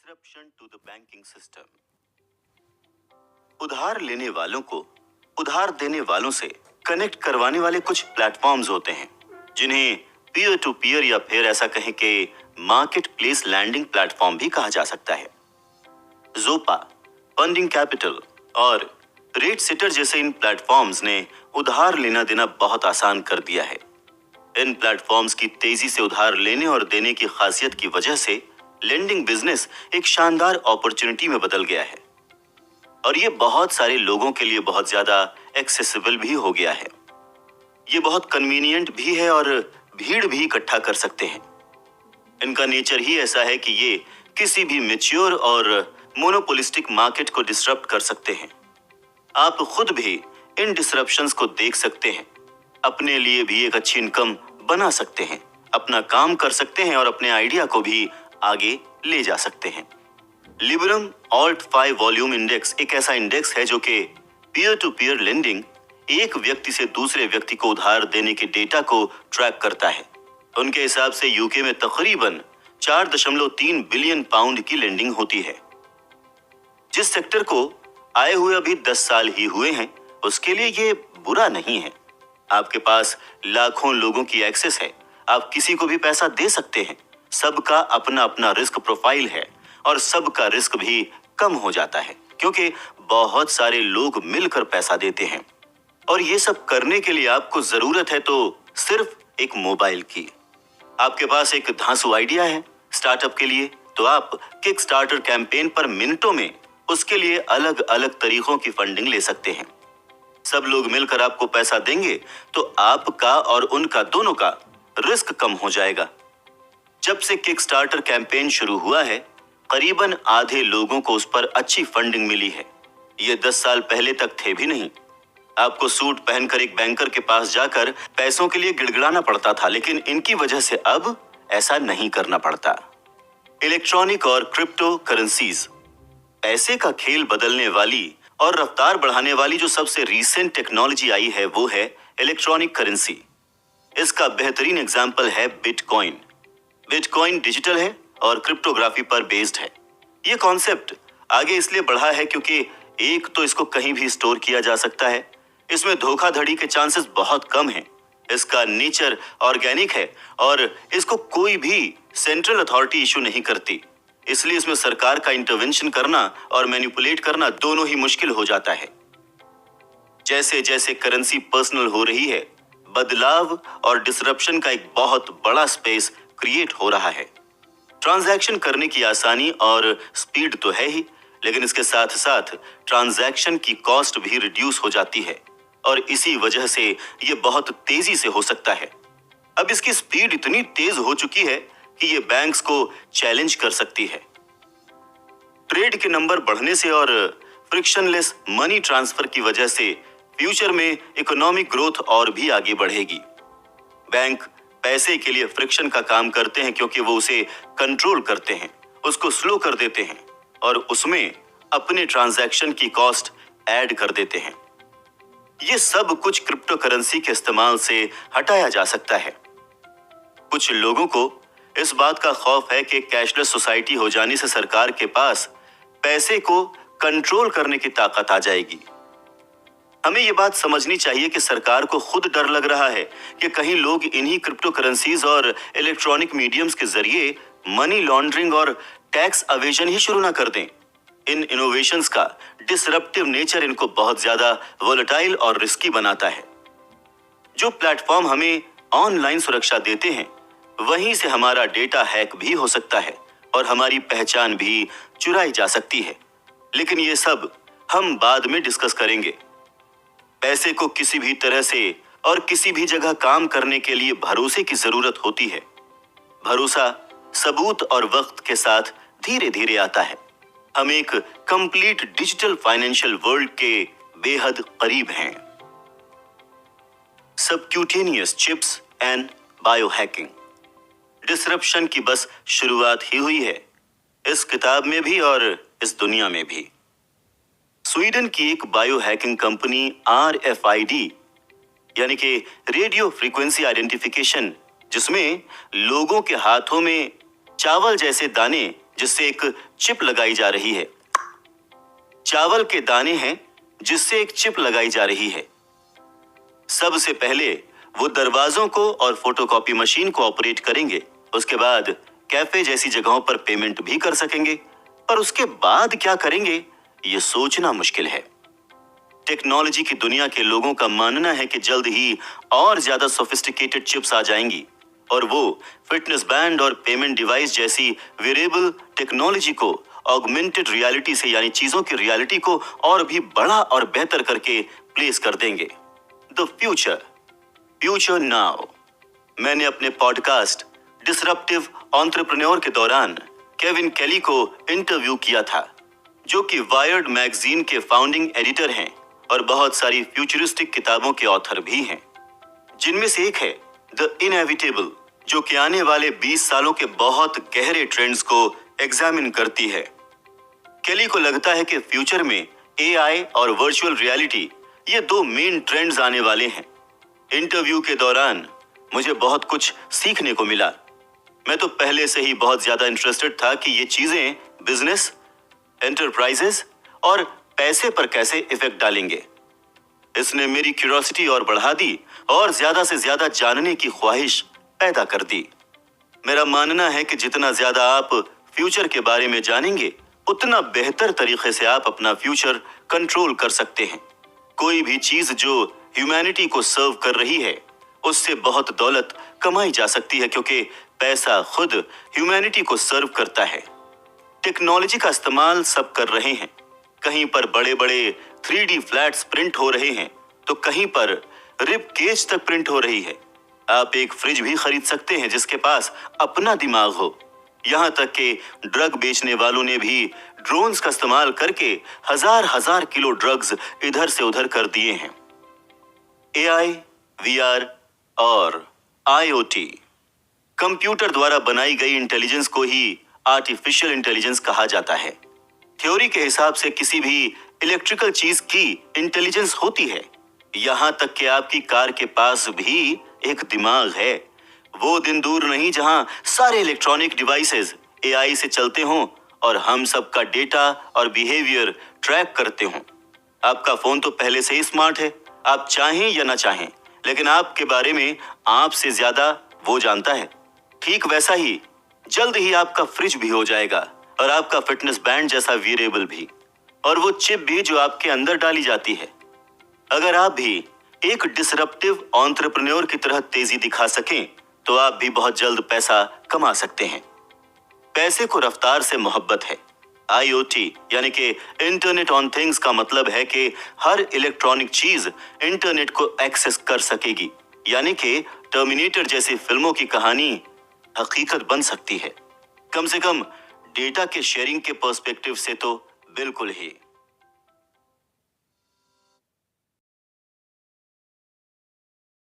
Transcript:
Disruption to the banking system. उधार लेने वालों को उधार देने वालों से कनेक्ट करवाने वाले कुछ प्लेटफॉर्म्स होते हैं, जिन्हें पीयर टू पीयर या फिर ऐसा कहें कि मार्केट प्लेस लैंडिंग प्लेटफॉर्म भी कहा जा सकता है। ज़ोपा, फंडिंग कैपिटल और रेट सेटर जैसे इन प्लेटफॉर्म्स ने उधार लेना देना बहुत आसान कर दिया है। इन प्लेटफॉर्म्स की तेजी से उधार लेने और देने की खासियत की वजह से लेंडिंग बिजनेस एक शानदार अपॉर्चुनिटी में बदल गया है और ये बहुत सारे लोगों के लिए बहुत ज्यादा एक्सेसिबल भी हो गया है। ये बहुत कन्वीनियंट भी है और भीड़ भी इकट्ठा कर सकते हैं। इनका नेचर ही ऐसा है कि ये किसी भी मैच्योर और मोनोपोलिस्टिक मार्केट को डिसरप्ट कर सकते हैं। आप खुद भी इन डिसरप्शंस को देख सकते हैं, अपने लिए भी एक अच्छी इनकम बना सकते हैं, अपना काम कर सकते हैं और अपने आइडिया को भी आगे ले जा सकते हैं। लिबरम ऑल्ट 5 वॉल्यूम इंडेक्स एक ऐसा इंडेक्स है जो कि पीयर टू पीयर लेंडिंग, एक व्यक्ति से दूसरे व्यक्ति को उधार देने के डेटा को ट्रैक करता है। उनके हिसाब से यूके में तकरीबन 4.3 बिलियन पाउंड की लेंडिंग होती है। जिस सेक्टर को आए हुए अभी 10 साल ही हुए हैं, उसके लिए ये बुरा नहीं है। आपके पास लाखों लोगों की एक्सेस है, आप किसी को भी पैसा दे सकते हैं। सबका अपना अपना रिस्क प्रोफाइल है और सबका रिस्क भी कम हो जाता है क्योंकि बहुत सारे लोग मिलकर पैसा देते हैं। और ये सब करने के लिए आपको जरूरत है तो सिर्फ एक मोबाइल की। आपके पास एक धांसू आइडिया है स्टार्टअप के लिए, तो आप किक स्टार्टर कैंपेन पर मिनटों में उसके लिए अलग अलग तरीकों की फंडिंग ले सकते हैं। सब लोग मिलकर आपको पैसा देंगे तो आपका और उनका दोनों का रिस्क कम हो जाएगा। जब से किक स्टार्टर कैंपेन शुरू हुआ है, करीबन आधे लोगों को उस पर अच्छी फंडिंग मिली है। ये 10 साल पहले तक थे भी नहीं। आपको सूट पहनकर एक बैंकर के पास जाकर पैसों के लिए गिड़गिड़ाना पड़ता था, लेकिन इनकी वजह से अब ऐसा नहीं करना पड़ता। इलेक्ट्रॉनिक और क्रिप्टो करेंसीज, पैसे का खेल बदलने वाली और रफ्तार बढ़ाने वाली जो सबसे रीसेंट टेक्नोलॉजी आई है वो है इलेक्ट्रॉनिक करेंसी। इसका बेहतरीन एग्जाम्पल है बिटकॉइन। बिटकॉइन डिजिटल है और क्रिप्टोग्राफी पर बेस्ड है। ये कॉन्सेप्ट आगे इसलिए बढ़ा है क्योंकि एक तो इसको कहीं भी स्टोर किया जा सकता है, इसमें धोखाधड़ी के चांसेस बहुत कम हैं, इसका नेचर ऑर्गेनिक है और इसको कोई भी सेंट्रल अथॉरिटी इशू नहीं करती, इसलिए इसमें सरकार का इंटरवेंशन करना और मैनिपुलेट करना दोनों ही मुश्किल हो जाता है। जैसे जैसे करेंसी पर्सनल हो रही है, बदलाव और डिसरप्शन का एक बहुत बड़ा स्पेस क्रिएट हो रहा है। ट्रांजैक्शन करने की आसानी और स्पीड तो है ही, लेकिन इसके साथ साथ ट्रांजैक्शन की कॉस्ट भी रिड्यूस हो जाती है और इसी वजह से ये बहुत तेजी से हो सकता है। अब इसकी स्पीड इतनी तेज हो चुकी है कि ये बैंक्स को चैलेंज कर सकती है। ट्रेड के नंबर बढ़ने से और फ्रिक्शनलेस मनी ट्रांसफर की वजह से फ्यूचर में इकोनॉमिक ग्रोथ और भी आगे बढ़ेगी। बैंक पैसे के लिए फ्रिक्शन का काम करते हैं क्योंकि वो उसे कंट्रोल करते हैं, उसको स्लो कर देते हैं और उसमें अपने ट्रांजैक्शन की कॉस्ट ऐड कर देते हैं। ये सब कुछ क्रिप्टो करेंसी के इस्तेमाल से हटाया जा सकता है। कुछ लोगों को इस बात का खौफ है कि कैशलेस सोसाइटी हो जाने से सरकार के पास पैसे को कंट्रोल करने की ताकत आ जाएगी। हमें ये बात समझनी चाहिए कि सरकार को खुद डर लग रहा है कि कहीं लोग इन्हीं क्रिप्टो करेंसीज और इलेक्ट्रॉनिक मीडियम्स के जरिए मनी लॉन्ड्रिंग और टैक्स अवेजन ही शुरू ना कर दें। इन इनोवेशंस का डिसरप्टिव नेचर इनको बहुत ज्यादा वोलेटाइल और रिस्की बनाता है। जो प्लेटफॉर्म हमें ऑनलाइन सुरक्षा देते हैं, वहीं से हमारा डेटा हैक भी हो सकता है और हमारी पहचान भी चुराई जा सकती है। लेकिन ये सब हम बाद में डिस्कस करेंगे। पैसे को किसी भी तरह से और किसी भी जगह काम करने के लिए भरोसे की जरूरत होती है। भरोसा सबूत और वक्त के साथ धीरे धीरे आता है। हम एक कंप्लीट डिजिटल फाइनेंशियल वर्ल्ड के बेहद करीब हैं। Subcutaneous chips and biohacking, disruption की बस शुरुआत ही हुई है, इस किताब में भी और इस दुनिया में भी। स्वीडन की एक बायो हैकिंग कंपनी RFID यानी कि रेडियो फ्रीक्वेंसी आइडेंटिफिकेशन, जिसमें लोगों के हाथों में चावल जैसे दाने जिससे एक चिप लगाई जा रही है। चावल के दाने हैं जिससे एक चिप लगाई जा रही है। सबसे पहले वो दरवाजों को और फोटोकॉपी मशीन को ऑपरेट करेंगे, उसके बाद कैफे जैसी जगहों पर पेमेंट भी कर सकेंगे, पर उसके बाद क्या करेंगे ये सोचना मुश्किल है। टेक्नोलॉजी की दुनिया के लोगों का मानना है कि जल्द ही और ज्यादा सोफिस्टिकेटेड चिप्स आ जाएंगी और वो फिटनेस बैंड और पेमेंट डिवाइस जैसी वेरिएबल टेक्नोलॉजी को ऑगमेंटेड रियलिटी से यानी चीजों की रियलिटी को और भी बड़ा और बेहतर करके प्लेस कर देंगे। The future now. मैंने अपने पॉडकास्ट डिसरप्टिव एंटरप्रेन्योर के दौरान केविन केली को इंटरव्यू किया था, जो कि वायर्ड मैगजीन के फाउंडिंग एडिटर हैं और बहुत सारी फ्यूचरिस्टिक किताबों के ऑथर भी हैं, जिनमें से एक है द इनएविटेबल, जो कि आने वाले 20 सालों के बहुत गहरे ट्रेंड्स को एग्जामिन करती है। केली को लगता है कि फ्यूचर में एआई और वर्चुअल रियलिटी ये दो मेन ट्रेंड्स आने वाले हैं। इंटरव्यू के दौरान मुझे बहुत कुछ सीखने को मिला। मैं तो पहले से ही बहुत ज्यादा इंटरेस्टेड था कि ये चीजें बिजनेस, एंटरप्राइजेस और पैसे पर कैसे इफेक्ट डालेंगे। इसने मेरी क्यूरियोसिटी और बढ़ा दी और ज्यादा से ज्यादा जानने की ख्वाहिश पैदा कर दी। मेरा मानना है कि जितना ज्यादा आप फ्यूचर के बारे में जानेंगे, उतना बेहतर तरीके से आप अपना फ्यूचर कंट्रोल कर सकते हैं। कोई भी चीज जो ह्यूमैनिटी को सर्व कर रही है, उससे बहुत दौलत कमाई जा सकती है, क्योंकि पैसा खुद ह्यूमैनिटी को सर्व करता है। टेक्नोलॉजी का इस्तेमाल सब कर रहे हैं। कहीं पर बड़े बड़े 3D फ्लैट्स प्रिंट हो रहे हैं, तो कहीं पर रिब केज तक प्रिंट हो रही है। आप एक फ्रिज भी खरीद सकते हैं जिसके पास अपना दिमाग हो। यहाँ तक कि ड्रग बेचने वालों ने भी ड्रोन्स का इस्तेमाल करके हजार किलो ड्रग्स इधर से उधर कर दिए हैं। एआई, वीआर और आईओटी, कंप्यूटर द्वारा बनाई गई इंटेलिजेंस को ही आर्टिफिशियल इंटेलिजेंस कहा जाता है। थ्योरी के हिसाब से किसी भी इलेक्ट्रिकल चीज की इंटेलिजेंस होती है। यहां तक कि आपकी कार के पास भी एक दिमाग है। वो दिन दूर नहीं जहां सारे इलेक्ट्रॉनिक डिवाइसेस एआई से चलते हों और हम सबका डेटा और बिहेवियर ट्रैक करते हों। आपका फोन तो पहले से ही स्मार्ट है, आप चाहें या ना चाहें, लेकिन आपके बारे में आपसे ज्यादा वो जानता है। ठीक वैसा ही जल्द ही आपका फ्रिज भी हो जाएगा और आपका फिटनेस बैंड जैसा वेरिएबल भी, और वो चिप भी जो आपके अंदर डाली जाती है। अगर आप भी एक डिसरप्टिव एंटरप्रेन्योर की तरह तेजी दिखा सकें, तो आप भी बहुत जल्द पैसा कमा सकते हैं। पैसे को रफ्तार से मोहब्बत है। आईओटी यानी कि इंटरनेट ऑन थिंग्स का मतलब है कि हर इलेक्ट्रॉनिक चीज इंटरनेट को एक्सेस कर सकेगी, यानी कि टर्मिनेटर जैसी फिल्मों की कहानी हकीकत बन सकती है। कम से कम डेटा के शेयरिंग के पर्सपेक्टिव से तो बिल्कुल ही।